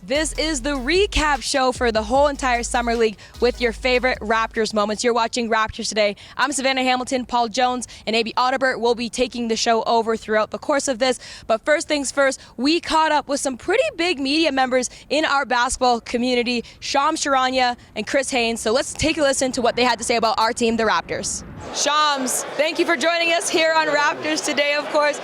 This is the recap show for the whole entire Summer League with your favorite Raptors moments. You're watching Raptors Today. I'm Savannah Hamilton. Paul Jones and A.B. Audibert will be taking the show over throughout the course of this. But first things first, we caught up with some pretty big media members in our basketball community, Shams Charania and Chris Haynes. So let's take a listen to what they had to say about our team, the Raptors. Shams, thank you for joining us here on Raptors Today, of course.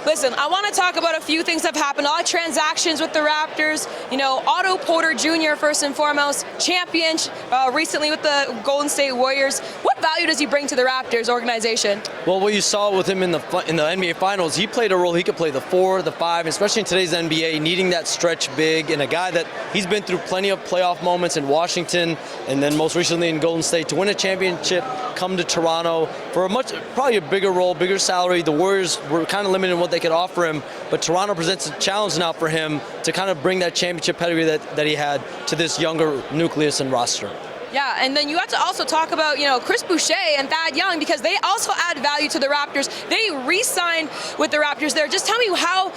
Listen, I want to talk about a few things that have happened. A lot of transactions with the Raptors. You know, Otto Porter Jr., first and foremost, champion recently with the Golden State Warriors. What value does he bring to the Raptors organization? Well, what you saw with him in the NBA Finals, he played a role. He could play the 4, the 5, especially in today's NBA, needing that stretch big, and a guy that he's been through plenty of playoff moments in Washington and then most recently in Golden State to win a championship, come to Toronto for probably a bigger role, bigger salary. The Warriors were kind of limited in what they could offer him, but Toronto presents a challenge now for him to kind of bring that championship pedigree that he had to this younger nucleus and roster. Yeah, and then you have to also talk about, Chris Boucher and Thad Young, because they also add value to the Raptors. They re-signed with the Raptors there. Just tell me how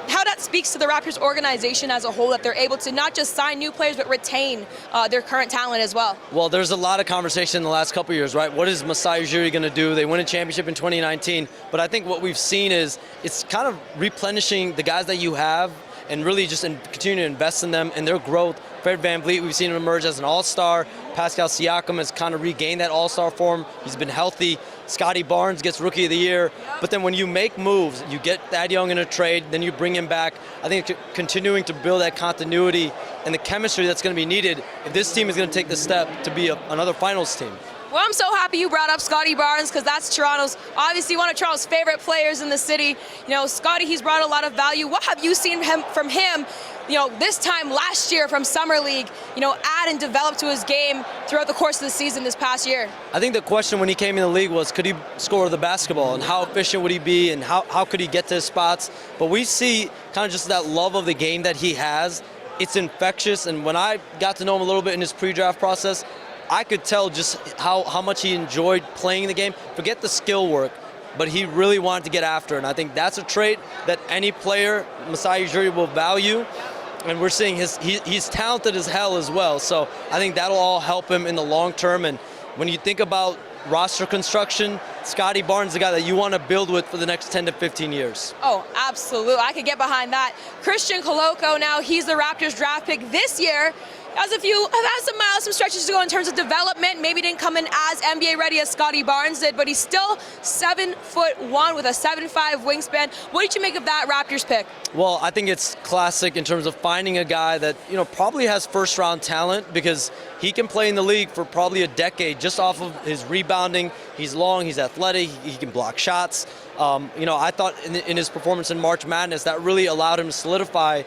that speaks to the Raptors organization as a whole, that they're able to not just sign new players, but retain their current talent as well. Well, there's a lot of conversation in the last couple of years, right? What is Masai Ujiri going to do? They win a championship in 2019, but I think what we've seen is it's kind of replenishing the guys that you have and really just continue to invest in them and their growth. Fred VanVleet, we've seen him emerge as an all-star. Pascal Siakam has kind of regained that all-star form. He's been healthy. Scottie Barnes gets Rookie of the Year. But then when you make moves, you get Thad Young in a trade, then you bring him back. I think continuing to build that continuity and the chemistry that's going to be needed if this team is going to take the step to be another finals team. Well, I'm so happy you brought up Scottie Barnes, because that's obviously one of Toronto's favorite players in the city. Scottie, he's brought a lot of value. What have you seen from him, this time last year from Summer League, add and develop to his game throughout the course of the season this past year? I think the question when he came in the league was, could he score the basketball and how efficient would he be and how could he get to his spots? But we see kind of just that love of the game that he has. It's infectious, and when I got to know him a little bit in his pre-draft process, I could tell just how much he enjoyed playing the game. Forget the skill work, but he really wanted to get after it. And I think that's a trait that any player, Masai Ujiri, will value. And we're seeing he's talented as hell as well. So I think that'll all help him in the long term. And when you think about roster construction, Scottie Barnes is the guy that you want to build with for the next 10 to 15 years. Oh, absolutely. I could get behind that. Christian Coloco now, he's the Raptors draft pick this year. Has some stretches to go in terms of development. Maybe didn't come in as NBA ready as Scottie Barnes did, but he's still 7'1" with a 7'5" wingspan. What did you make of that Raptors pick? Well, I think it's classic in terms of finding a guy that probably has first-round talent, because he can play in the league for probably a decade just off of his rebounding. He's long, he's athletic, he can block shots. I thought in his performance in March Madness that really allowed him to solidify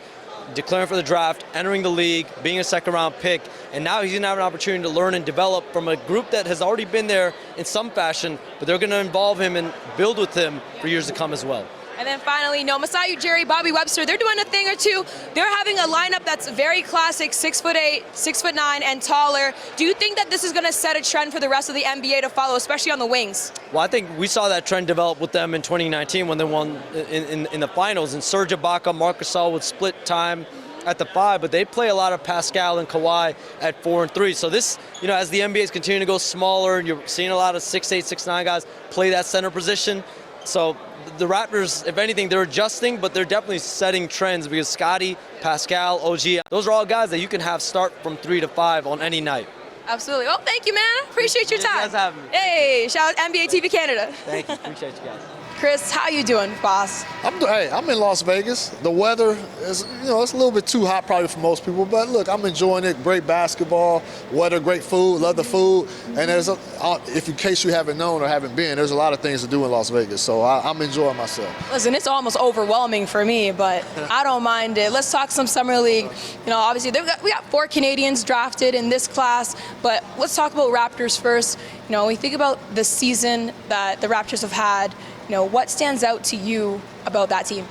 declaring for the draft, entering the league, being a second-round pick, and now he's going to have an opportunity to learn and develop from a group that has already been there in some fashion, but they're going to involve him and build with him for years to come as well. And then finally, Masai Ujiri, Bobby Webster, they're doing a thing or two. They're having a lineup that's very classic, 6'8", 6'9", and taller. Do you think that this is going to set a trend for the rest of the NBA to follow, especially on the wings? Well, I think we saw that trend develop with them in 2019 when they won in the finals. And Serge Ibaka, Marc Gasol would split time at the 5, but they play a lot of Pascal and Kawhi at 4 and 3. So this, as the NBA is continuing to go smaller, and you're seeing a lot of 6'8", 6'9" guys play that center position. So the Raptors, if anything, they're adjusting, but they're definitely setting trends, because Scottie, Pascal, OG, those are all guys that you can have start from 3 to 5 on any night. Absolutely. Well, thank you, man. Appreciate your time. You guys having me. Hey, shout out NBA TV Canada. Thank you. Appreciate you guys. Chris, how you doing, boss? I'm in Las Vegas. The weather is, it's a little bit too hot probably for most people, but look, I'm enjoying it. Great basketball, weather, great food, love the food. And in case you haven't known or haven't been, there's a lot of things to do in Las Vegas, so I'm enjoying myself. Listen, it's almost overwhelming for me, but I don't mind it. Let's talk some Summer League. Obviously, we got 4 Canadians drafted in this class, but let's talk about Raptors first. When we think about the season that the Raptors have had, what stands out to you about that team?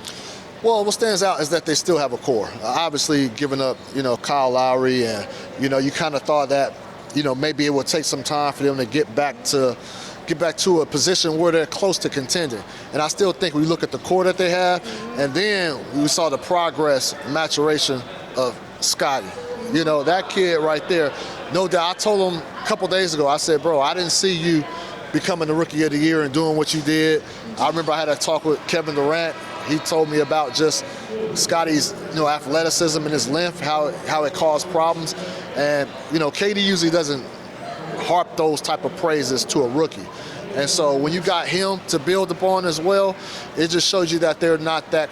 Well, what stands out is that they still have a core. Obviously, giving up, Kyle Lowry, and you kind of thought that, maybe it would take some time for them to get back to a position where they're close to contending. And I still think we look at the core that they have, and then we saw the progress, maturation of Scottie. You know, that kid right there, no doubt. I told him a couple days ago, I said, bro, I didn't see you becoming the Rookie of the Year and doing what you did. I remember I had a talk with Kevin Durant. He told me about just Scottie's, athleticism and his length, how it caused problems. And, KD usually doesn't harp those type of praises to a rookie. And so when you got him to build upon as well, it just shows you that they're not that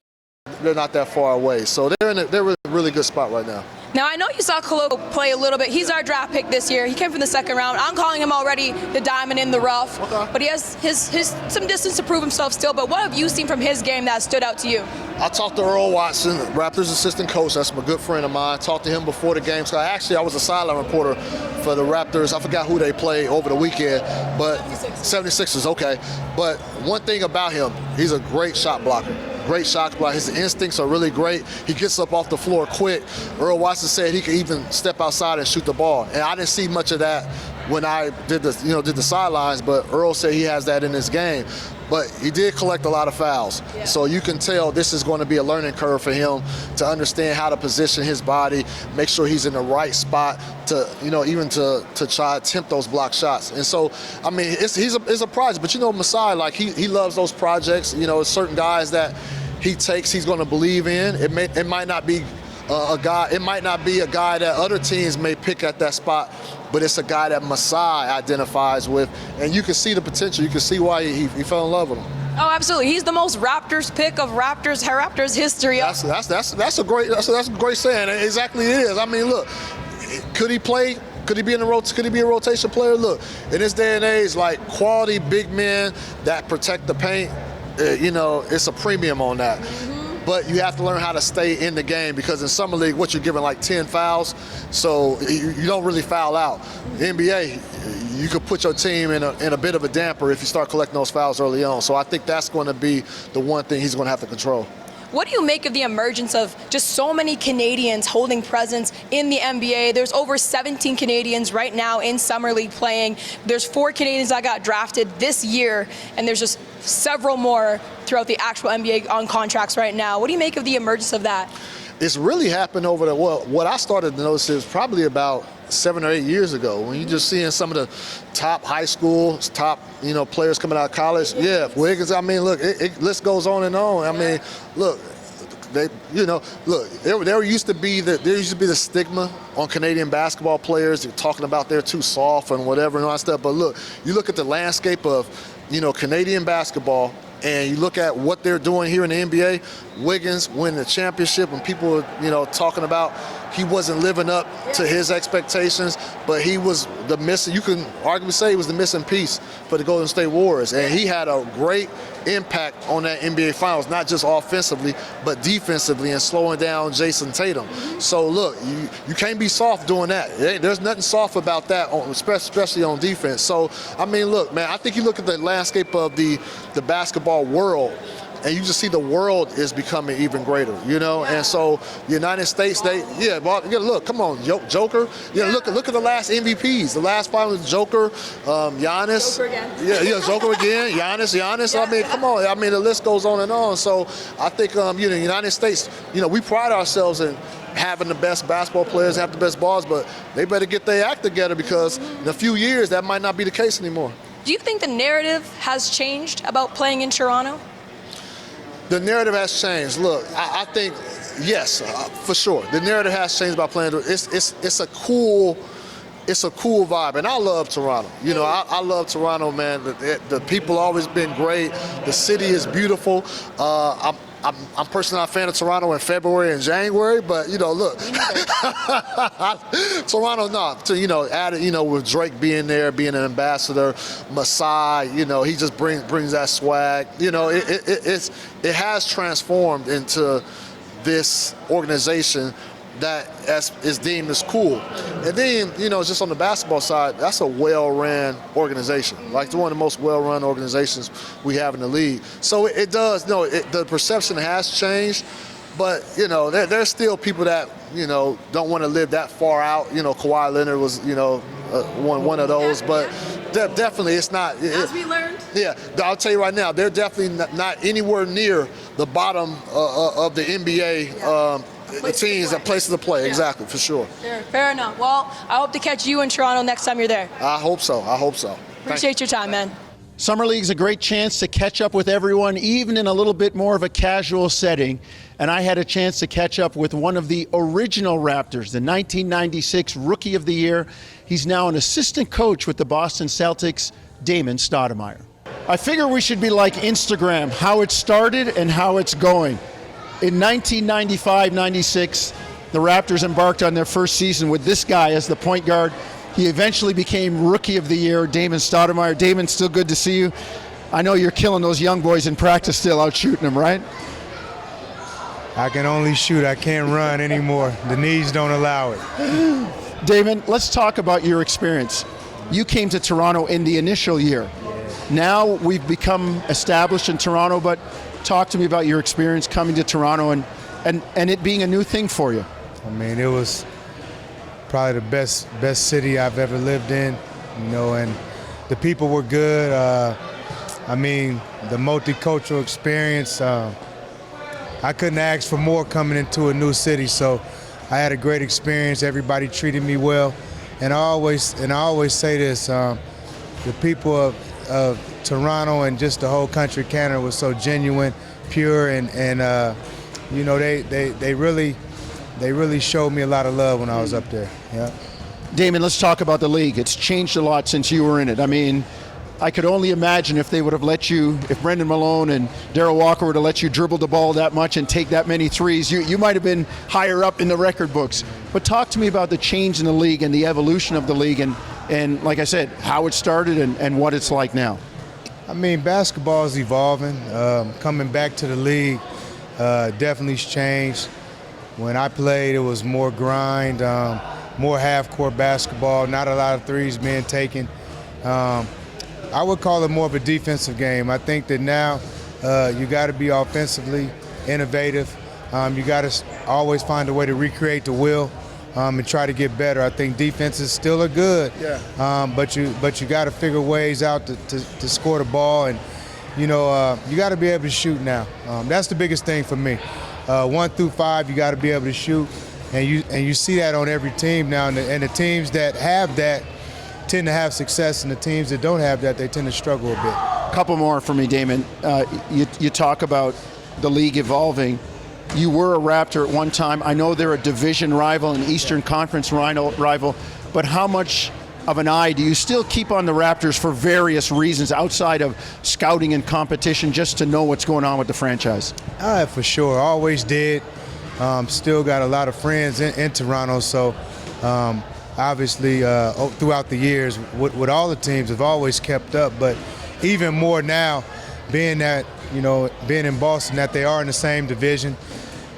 far away. So they're in a really good spot right now. Now, I know you saw Coloco play a little bit. He's our draft pick this year. He came from the second round. I'm calling him already the diamond in the rough. Okay. But he has his some distance to prove himself still. But what have you seen from his game that stood out to you? I talked to Earl Watson, Raptors assistant coach. That's a good friend of mine. Talked to him before the game. So I was a sideline reporter for the Raptors. I forgot who they played over the weekend, but 76ers, okay. But one thing about him, he's a great shot blocker. Great shot blocker. His instincts are really great. He gets up off the floor quick. Earl Watson said he could even step outside and shoot the ball. And I didn't see much of that when I did the sidelines, but Earl said he has that in his game. But he did collect a lot of fouls. Yeah. So you can tell this is going to be a learning curve for him to understand how to position his body, make sure he's in the right spot to, even to try to attempt those block shots. And so, I mean, it's a project. But, Masai, like, he loves those projects. Certain guys that he takes, he's going to believe in. It might not be a guy. It might not be a guy that other teams may pick at that spot, but it's a guy that Masai identifies with, and you can see the potential. You can see why he fell in love with him. Oh, absolutely. He's the most Raptors pick of Raptors history. That's a great saying. Exactly, it is. I mean, look, could he play? Could he be Could he be a rotation player? Look, in this day and age, like, quality big men that protect the paint, it's a premium on that. But you have to learn how to stay in the game, because in summer league, you're giving like 10 fouls, so you don't really foul out. The NBA, you could put your team in a bit of a damper if you start collecting those fouls early on. So I think that's going to be the one thing he's going to have to control. What do you make of the emergence of just so many Canadians holding presence in the NBA? There's over 17 Canadians right now in Summer League playing. There's 4 Canadians that got drafted this year, and there's just several more throughout the actual NBA on contracts right now. What do you make of the emergence of that? It's really happened over what I started to notice is probably about 7 or 8 years ago, when you're just seeing some of the top high school, top players coming out of college. Yeah, Wiggins. I mean, look, list goes on and on. I mean, look, there used to be the stigma on Canadian basketball players. They're talking about they're too soft and whatever and all that stuff. But look, you look at the landscape of Canadian basketball, and you look at what they're doing here in the NBA. Wiggins winning the championship, when people were, talking about he wasn't living up to his expectations, but he was the missing. You can arguably say he was the missing piece for the Golden State Warriors, and he had a great impact on that NBA Finals, not just offensively, but defensively, and slowing down Jason Tatum. So look, you can't be soft doing that. There's nothing soft about that, especially on defense. So I mean, look, man, I think you look at the landscape of the basketball world, and you just see the world is becoming even greater, And so the United States, look, come on, Joker. Look at the last MVPs. The last 5 was Joker, Giannis. Joker again. Joker again, Giannis. Yeah. I mean, come on. I mean, the list goes on and on. So I think, the United States, we pride ourselves in having the best basketball players, have the best balls, but they better get their act together, because in a few years that might not be the case anymore. Do you think the narrative has changed about playing in Toronto? The narrative has changed. Look, I think, yes, for sure. The narrative has changed about playing. It's a cool vibe, and I love Toronto. I love Toronto, man. The people always been great. The city is beautiful. I'm personally not a fan of Toronto in February and January, but look, Toronto, added, with Drake being there, being an ambassador, Masai, he just brings that swag. It has transformed into this organization that is deemed as cool. And then, just on the basketball side, that's a well-ran organization. Like, it's one of the most well-run organizations we have in the league. So it does, the perception has changed, but, there's still people that, don't want to live that far out. Kawhi Leonard was, one of those, but definitely it's not. As we learned. Yeah, I'll tell you right now, they're definitely not anywhere near the bottom of the NBA teams and places to play. Exactly, for sure. Fair enough. Well, I hope to catch you in Toronto next time you're there. I hope so. Appreciate your time, man. Summer League's a great chance to catch up with everyone, even in a little bit more of a casual setting. And I had a chance to catch up with one of the original Raptors, the 1996 Rookie of the Year. He's now an assistant coach with the Boston Celtics, Damon Stoddameyer. I figure we should be like Instagram, how it started and how it's going. In 1995-96, the Raptors embarked on their first season with this guy as the point guard. He eventually became Rookie of the Year, Damon Stoddameyer. Damon, still good to see you. I know you're killing those young boys in practice, still out shooting them, right? I can only shoot. I can't run anymore. The knees don't allow it. Damon, let's talk about your experience. You came to Toronto in the initial year. Now we've become established in Toronto, but talk to me about your experience coming to Toronto and it being a new thing for you. I mean, it was probably the best city I've ever lived in, and the people were good. I mean, the multicultural experience, I couldn't ask for more coming into a new city, so I had a great experience. Everybody treated me well, and I always say this, the people of Toronto and just the whole country, Canada, was so genuine, pure, and they really showed me a lot of love when I was up there. Yeah. Damon, let's talk about the league. It's changed a lot since you were in it. I mean, I could only imagine if they would have let you, if Brendan Malone and Darryl Walker would have let you dribble the ball that much and take that many threes, you might have been higher up in the record books. But talk to me about the change in the league and the evolution of the league and like I said, how it started and what it's like now. I mean, basketball is evolving. Coming back to the league definitely has changed. When I played, it was more grind, more half-court basketball, not a lot of threes being taken. I would call it more of a defensive game. I think that now you got to be offensively innovative. You got to always find a way to recreate the will and try to get better. I think defenses still are good, but you got to figure ways out to score the ball, and you got to be able to shoot now. That's the biggest thing for me. 1 through 5, you got to be able to shoot, and you see that on every team now. And the teams that have that tend to have success, and the teams that don't have that, they tend to struggle a bit. A couple more for me, Damon. You talk about the league evolving. You were a Raptor at one time. I know they're a division rival, an Eastern Conference rival, but how much of an eye do you still keep on the Raptors for various reasons outside of scouting and competition, just to know what's going on with the franchise? For sure, always did. Still got a lot of friends in Toronto, so obviously throughout the years with all the teams have always kept up, but even more now, being in Boston, that they are in the same division.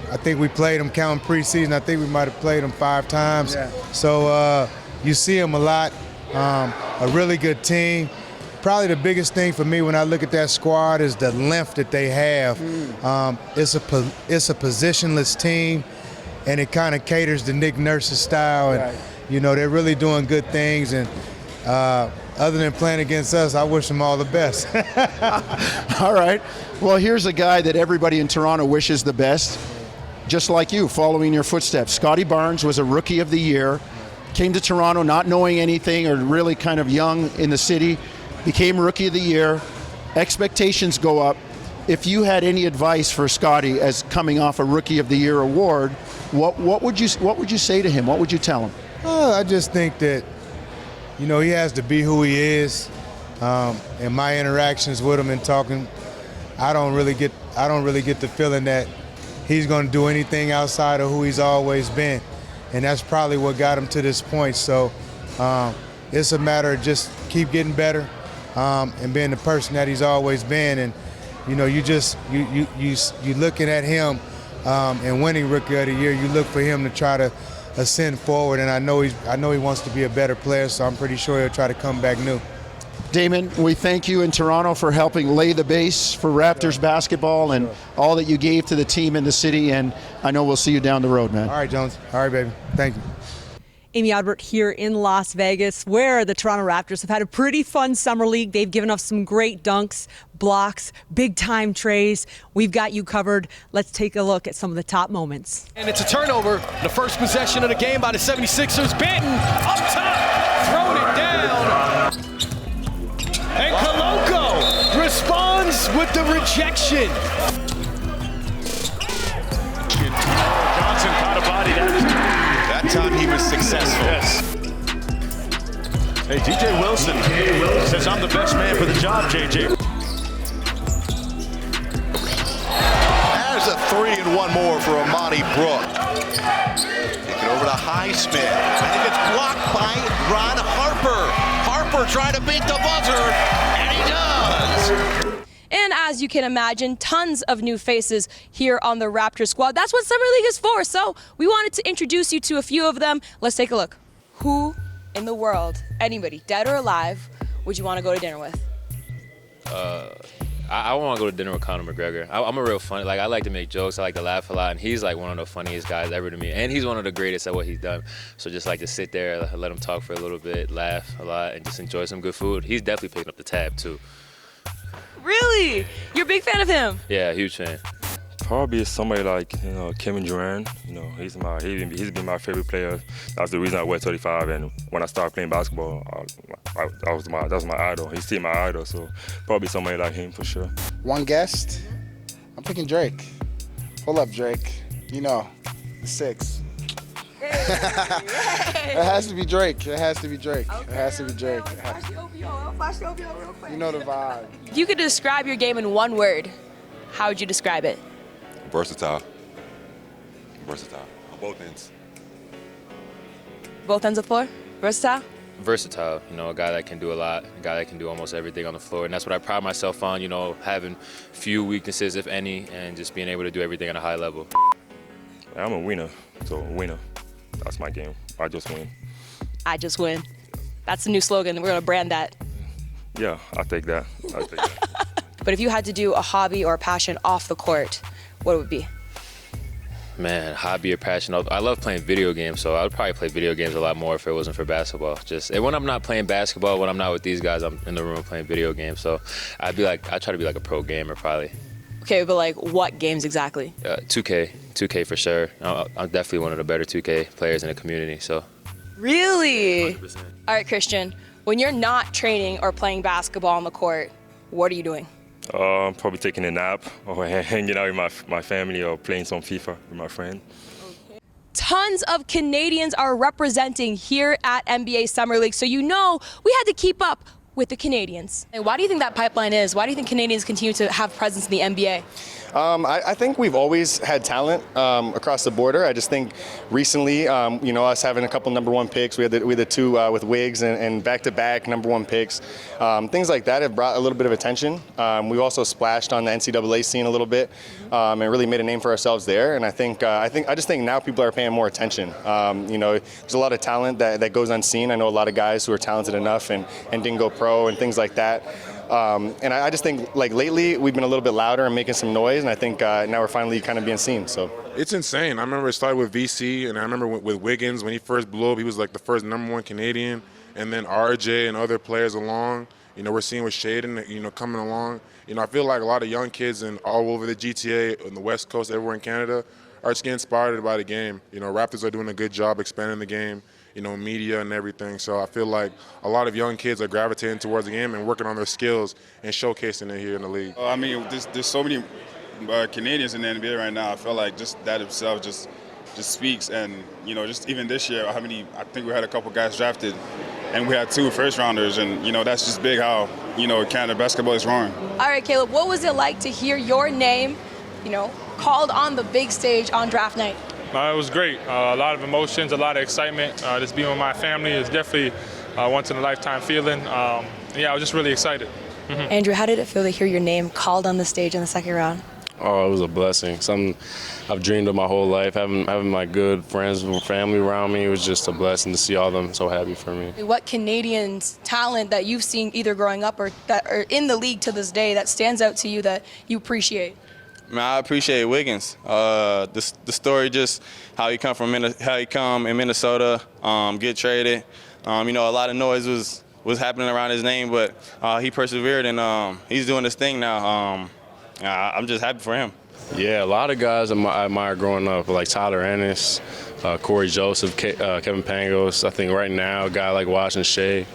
I think we played them counting preseason. I think we might have played them 5 times. Yeah. So you see them a lot. A really good team. Probably the biggest thing for me when I look at that squad is the length that they have. It's a positionless team, and it kind of caters to Nick Nurse's style. And right. They're really doing good things. And other than playing against us, I wish them all the best. All right. Well, here's a guy that everybody in Toronto wishes the best, just like you, following your footsteps. Scottie Barnes was a Rookie of the Year, came to Toronto not knowing anything or really kind of young in the city, became Rookie of the Year. Expectations go up. If you had any advice for Scottie as coming off a Rookie of the Year award, what would you say to him? What would you tell him? I just think that he has to be who he is. In my interactions with him and talking, I don't really get the feeling that he's going to do anything outside of who he's always been, and that's probably what got him to this point. So it's a matter of just keep getting better and being the person that he's always been. And you looking at him and winning Rookie of the Year, you look for him to try to ascend forward, and I know he wants to be a better player, so I'm pretty sure he'll try to come back new. Damon, we thank you in Toronto for helping lay the base for Raptors basketball and all that you gave to the team in the city, and I know we'll see you down the road, man. All right, Jones. All right, baby. Thank you. Amy Audibert here in Las Vegas, where the Toronto Raptors have had a pretty fun summer league. They've given us some great dunks, blocks, big-time trays. We've got you covered. Let's take a look at some of the top moments. And it's a turnover. The first possession of the game by the 76ers. Banton up top, throwing it down. And Coloco responds with the rejection. Johnson caught a body. That time he was successful. Yes. Hey, DJ Wilson says, I'm the best man for the job, JJ. There's a 3 and 1 more for Amani Brook. Take it over to Highsmith. I think it's blocked by Ron Harper. Harper trying to beat the buzzer, and he does. And as you can imagine, tons of new faces here on the Raptors squad. That's what Summer League is for. So we wanted to introduce you to a few of them. Let's take a look. Who in the world, anybody, dead or alive, would you want to go to dinner with? I want to go to dinner with Conor McGregor. I'm a real funny, I like to make jokes. I like to laugh a lot, and he's like one of the funniest guys ever to me. And he's one of the greatest at what he's done. So just like to sit there, let him talk for a little bit, laugh a lot, and just enjoy some good food. He's definitely picking up the tab too. Really? You're a big fan of him? Yeah, huge fan. Probably somebody like Kevin Durant. He's been my favorite player. That's the reason I wear 35. And when I started playing basketball, that was my idol. He's still my idol. So probably somebody like him for sure. One guest, I'm picking Drake. Hold up, Drake. The 6. It has to be Drake. It has to be Drake. Okay. It has to be Drake. Flash the OVO real quick. You know the vibe. If you could describe your game in one word, how would you describe it? Versatile. On both ends. Both ends of the floor? Versatile? Versatile, a guy that can do a lot, a guy that can do almost everything on the floor. And that's what I pride myself on, having few weaknesses, if any, and just being able to do everything at a high level. I'm a winner, so winner. That's my game. I just win. I just win. That's the new slogan. We're going to brand that. Yeah, I'll take that. But if you had to do a hobby or a passion off the court, what would it be? Man, hobby or passion. I love playing video games, so I would probably play video games a lot more if it wasn't for basketball. And when I'm not playing basketball, when I'm not with these guys, I'm in the room playing video games. So I try to be like a pro gamer probably. Okay, but what games exactly? 2K for sure. I'm definitely one of the better 2K players in the community. So. Really? 100%. All right, Christian. When you're not training or playing basketball on the court, what are you doing? Probably taking a nap or hanging out with my family or playing some FIFA with my friend. Okay. Tons of Canadians are representing here at NBA Summer League, so we had to keep up with the Canadians. And why do you think that pipeline is? Why do you think Canadians continue to have presence in the NBA? I think we've always had talent across the border. I just think recently, us having a couple number 1 picks, we had the 2 with Wiggs and back-to-back number 1 picks. Things like that have brought a little bit of attention. We've also splashed on the NCAA scene a little bit and really made a name for ourselves there. And I just think now people are paying more attention. There's a lot of talent that goes unseen. I know a lot of guys who are talented enough and didn't go pro and things like that. And I just think lately we've been a little bit louder and making some noise, and I think now we're finally kind of being seen. So it's insane. I remember it started with VC, and I remember with Wiggins when he first blew up, he was like the first number 1 Canadian, and then RJ and other players along. We're seeing with Shaden, coming along. I feel like a lot of young kids all over the GTA, on the West Coast, everywhere in Canada, are just getting inspired by the game. Raptors are doing a good job expanding the game. Media and everything. So I feel like a lot of young kids are gravitating towards the game and working on their skills and showcasing it here in the league. There's so many Canadians in the NBA right now. I feel like just that itself just speaks. And, just even this year, I think we had a couple guys drafted and we had 2 first-rounders. And, that's just big how, Canada basketball is roaring. All right, Caleb, what was it like to hear your name, called on the big stage on draft night? It was great. A lot of emotions, a lot of excitement. Just being with my family is definitely a once-in-a-lifetime feeling. I was just really excited. Andrew, how did it feel to hear your name called on the stage in the second round? Oh, it was a blessing. Something I've dreamed of my whole life. Having my good friends and family around me, it was just a blessing to see all of them so happy for me. What Canadians' talent that you've seen either growing up or that are in the league to this day that stands out to you that you appreciate? Man, I appreciate Wiggins. The story, just how he come in Minnesota, get traded. A lot of noise was happening around his name, but he persevered and he's doing his thing now. I'm just happy for him. Yeah, a lot of guys I admire growing up, like Tyler Ennis, Corey Joseph, Kevin Pangos. I think right now, a guy like Washington Shea.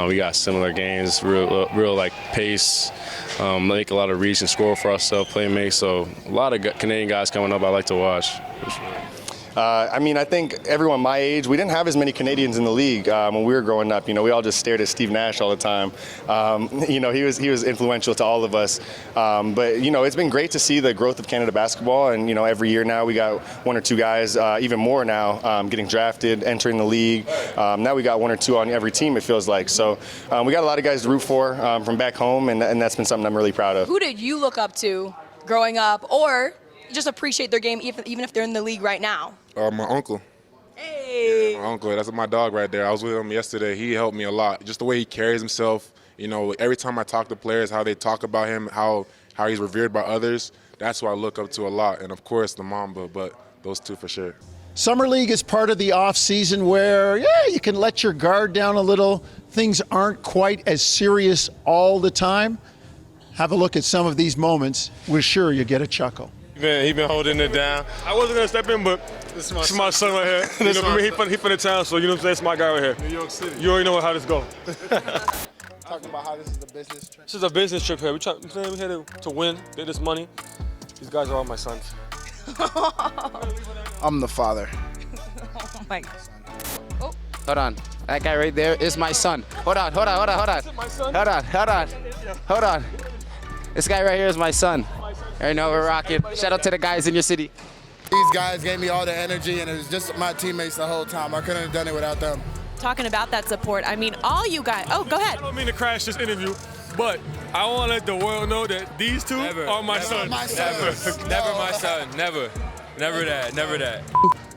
We got similar games, real like pace, make a lot of reach and score for ourselves, play make. So a lot of Canadian guys coming up I like to watch. For sure. I think everyone my age, we didn't have as many Canadians in the league when we were growing up. We all just stared at Steve Nash all the time. He was influential to all of us. But it's been great to see the growth of Canada basketball. And every year now we got one or two guys, even more now, getting drafted, entering the league. Now we got one or two on every team, it feels like. So we got a lot of guys to root for from back home, and that's been something I'm really proud of. Who did you look up to growing up, or just appreciate their game even if they're in the league right now? My uncle. Hey. Yeah, my uncle. That's my dog right there. I was with him yesterday. He helped me a lot. Just the way he carries himself. Every time I talk to players, how they talk about him, how he's revered by others. That's what I look up to a lot. And of course, the Mamba, but those two for sure. Summer League is part of the off season where, you can let your guard down a little. Things aren't quite as serious all the time. Have a look at some of these moments. We're sure you get a chuckle. He been holding it down. I wasn't gonna step in, but this is my son right here. He from the town, so that's my guy right here. New York City. You already know how this go. Talking about how this is a business trip. This is a business trip here. We're here to win, get this money. These guys are all my sons. I'm the father. Oh my God. Oh. Hold on. That guy right there is my son. Hold on. Hold on. This guy right here is my son. I know we're rocking. Shout out to the guys in your city. These guys gave me all the energy, and it was just my teammates the whole time. I couldn't have done it without them. Talking about that support, all you guys. Oh, go ahead. I don't mean to crash this interview, but I want to let the world know that these two are my sons. Never my son. Never that.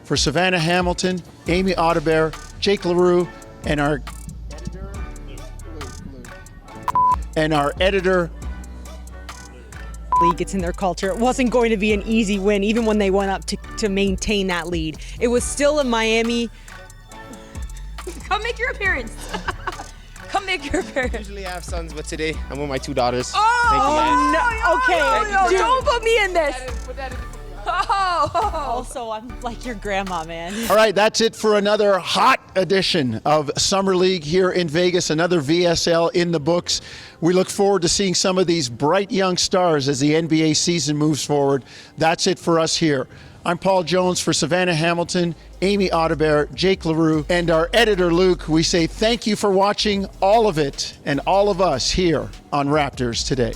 For Savannah Hamilton, Amy Audebert, Jake LaRue, and our editor, league. It's in their culture. It wasn't going to be an easy win, even when they went up to maintain that lead. It was still in Miami. Come make your appearance. Come make your appearance. Usually I have sons, but today I'm with my two daughters. Oh, thank you, guys. No, okay. Don't put me in this. Also, I'm like your grandma, man. All right, that's it for another hot edition of Summer League here in Vegas, another VSL in the books. We look forward to seeing some of these bright young stars as the NBA season moves forward. That's it for us here. I'm Paul Jones for Savannah Hamilton, Amy Audebert, Jake LaRue, and our editor, Luke. We say thank you for watching all of it and all of us here on Raptors Today.